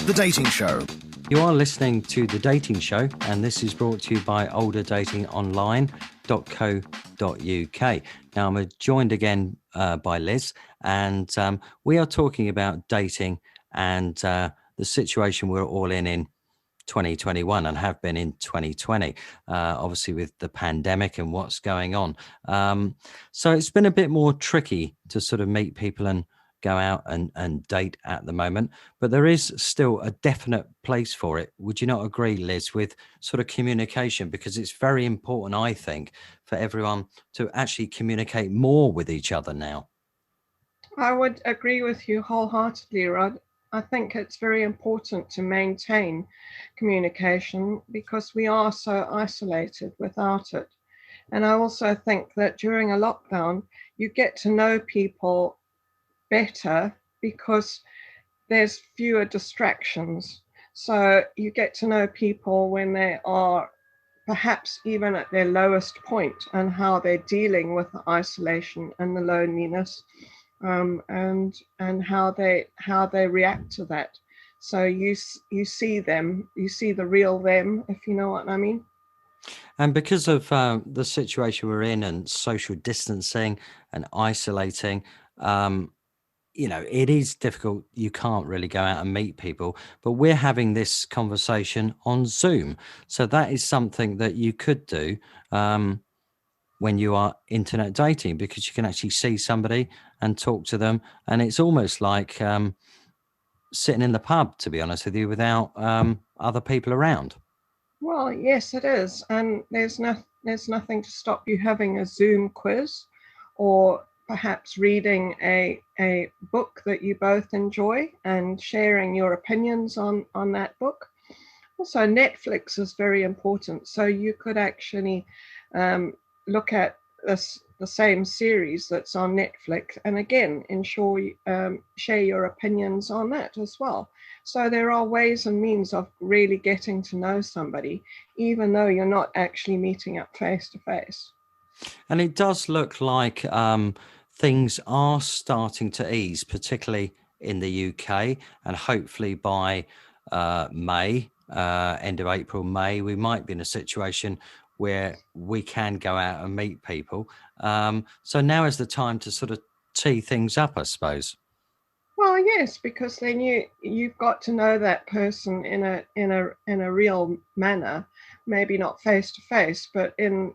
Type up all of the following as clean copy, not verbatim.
The Dating Show. You are listening to The Dating Show, and this is brought to you by olderdatingonline.co.uk. Now, I'm joined again by Liz, and we are talking about dating and the situation we're all in 2021 and have been in 2020, obviously with the pandemic and what's going on. So it's been a bit more tricky to sort of meet people and go out and date at the moment, but there is still a definite place for it. Would you not agree, Liz, with sort of communication? Because it's very important, I think, for everyone to actually communicate more with each other now. I would agree with you wholeheartedly, Rod. I think it's very important to maintain communication because we are so isolated without it. And I also think that during a lockdown, you get to know people better because there's fewer distractions. So you get to know people when they are perhaps even at their lowest point and how they're dealing with the isolation and the loneliness, and how they react to that. So you see them, you see the real them, if you know what I mean. And because of the situation we're in and social distancing and isolating, it is difficult. You can't really go out and meet people, but we're having this conversation on Zoom. So that is something that you could do when you are internet dating, because you can actually see somebody and talk to them. And it's almost like sitting in the pub, to be honest with you, without other people around. Well, yes, it is. And there's nothing to stop you having a Zoom quiz or perhaps reading a book that you both enjoy and sharing your opinions on that book. Also, Netflix is very important. So you could actually look at the same series that's on Netflix and again share your opinions on that as well. So there are ways and means of really getting to know somebody, even though you're not actually meeting up face to face. And it does look like things are starting to ease, particularly in the UK, and hopefully by May, end of April, May, we might be in a situation where we can go out and meet people. So now is the time to sort of tee things up, I suppose. Well, yes, because then you've got to know that person in a real manner, maybe not face to face, but in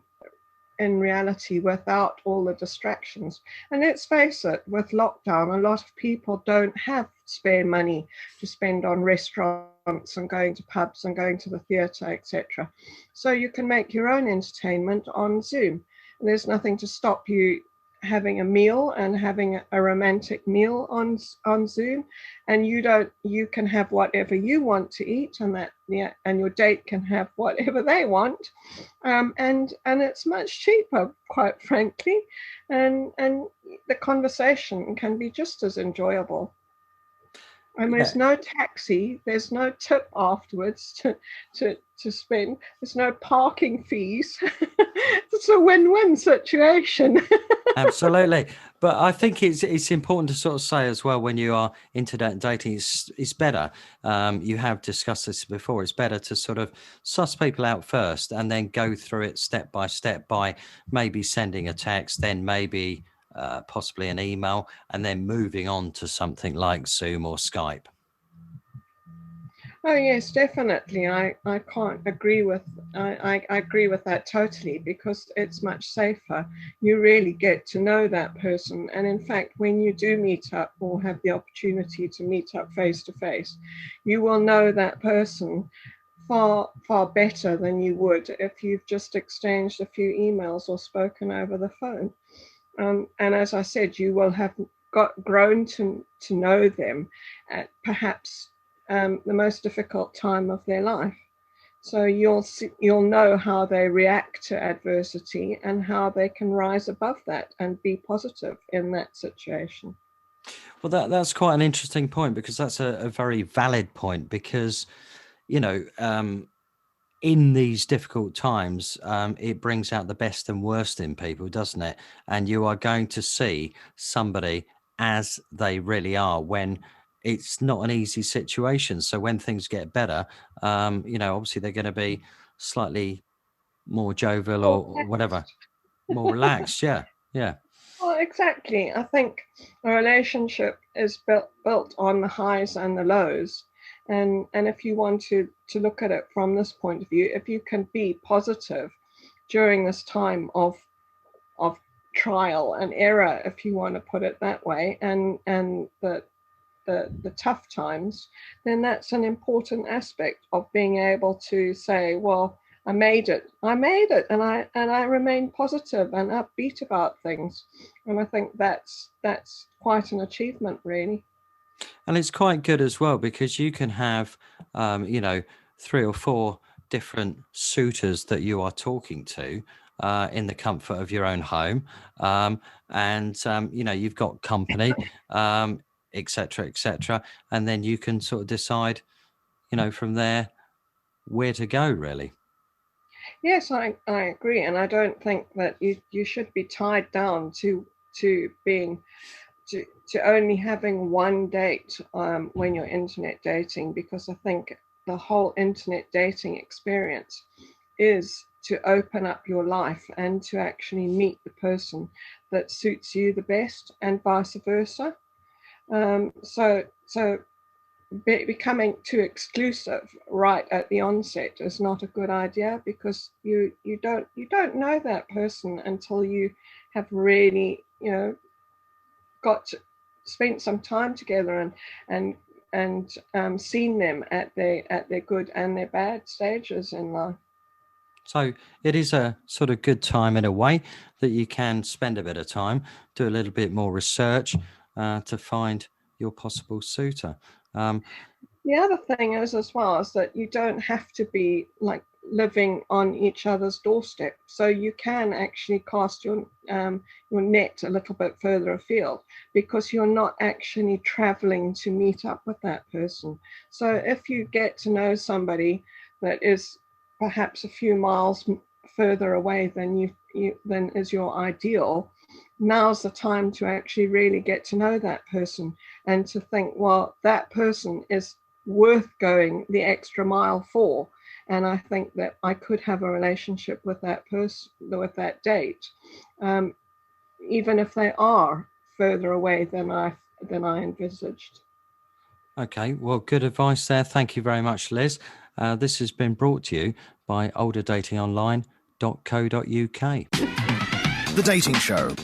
reality without all the distractions. And let's face it, with lockdown, a lot of people don't have spare money to spend on restaurants and going to pubs and going to the theatre, etc. So you can make your own entertainment on Zoom. And there's nothing to stop you having a meal and having a romantic meal on Zoom, and you can have whatever you want to eat, and your date can have whatever they want, and it's much cheaper, quite frankly, and the conversation can be just as enjoyable. And there's no taxi, there's no tip afterwards to spend, there's no parking fees. It's a win-win situation. Absolutely. But I think it's important to sort of say as well, when you are internet dating, it's better. You have discussed this before. It's better to sort of suss people out first and then go through it step by step by maybe sending a text, then maybe possibly an email, and then moving on to something like Zoom or Skype. Oh yes, definitely. I can't agree with I agree with that totally, because it's much safer. You really get to know that person, and in fact, when you do meet up or have the opportunity to meet up face to face, you will know that person far better than you would if you've just exchanged a few emails or spoken over the phone. And as I said, you will have grown to know them at perhaps the most difficult time of their life. So you'll know how they react to adversity and how they can rise above that and be positive in that situation. Well, that's quite an interesting point, because that's a very valid point, because, in these difficult times, it brings out the best and worst in people, doesn't it? And you are going to see somebody as they really are when it's not an easy situation. So when things get better, obviously they're going to be slightly more jovial or whatever, more relaxed. Yeah. Yeah. Well, exactly. I think a relationship is built on the highs and the lows. And if you want to look at it from this point of view, if you can be positive during this time of trial and error, if you want to put it that way, and the tough times, then that's an important aspect of being able to say, well, I made it, and I remain positive and upbeat about things. And I think that's quite an achievement, really. And it's quite good as well, because you can have, 3 or 4 different suitors that you are talking to in the comfort of your own home. You've got company, etc., etc. And then you can sort of decide, from there where to go, really. Yes, I agree. And I don't think that you should be tied down to being to only having one date when you're internet dating, because I think the whole internet dating experience is to open up your life and to actually meet the person that suits you the best, and vice versa. So becoming too exclusive right at the onset is not a good idea, because you don't know that person until you have really got to spent some time together and seen them at their good and their bad stages in life. So it is a sort of good time in a way that you can spend a bit of time, do a little bit more research to find your possible suitor. The other thing is as well is that you don't have to be like living on each other's doorstep, so you can actually cast your net a little bit further afield, because you're not actually traveling to meet up with that person. So if you get to know somebody that is perhaps a few miles further away than is your ideal, now's the time to actually really get to know that person, and to think, well, that person is worth going the extra mile for. And I think that I could have a relationship with that person, with that date, even if they are further away than I envisaged. Okay, well, good advice there. Thank you very much, Liz. This has been brought to you by olderdatingonline.co.uk. The Dating Show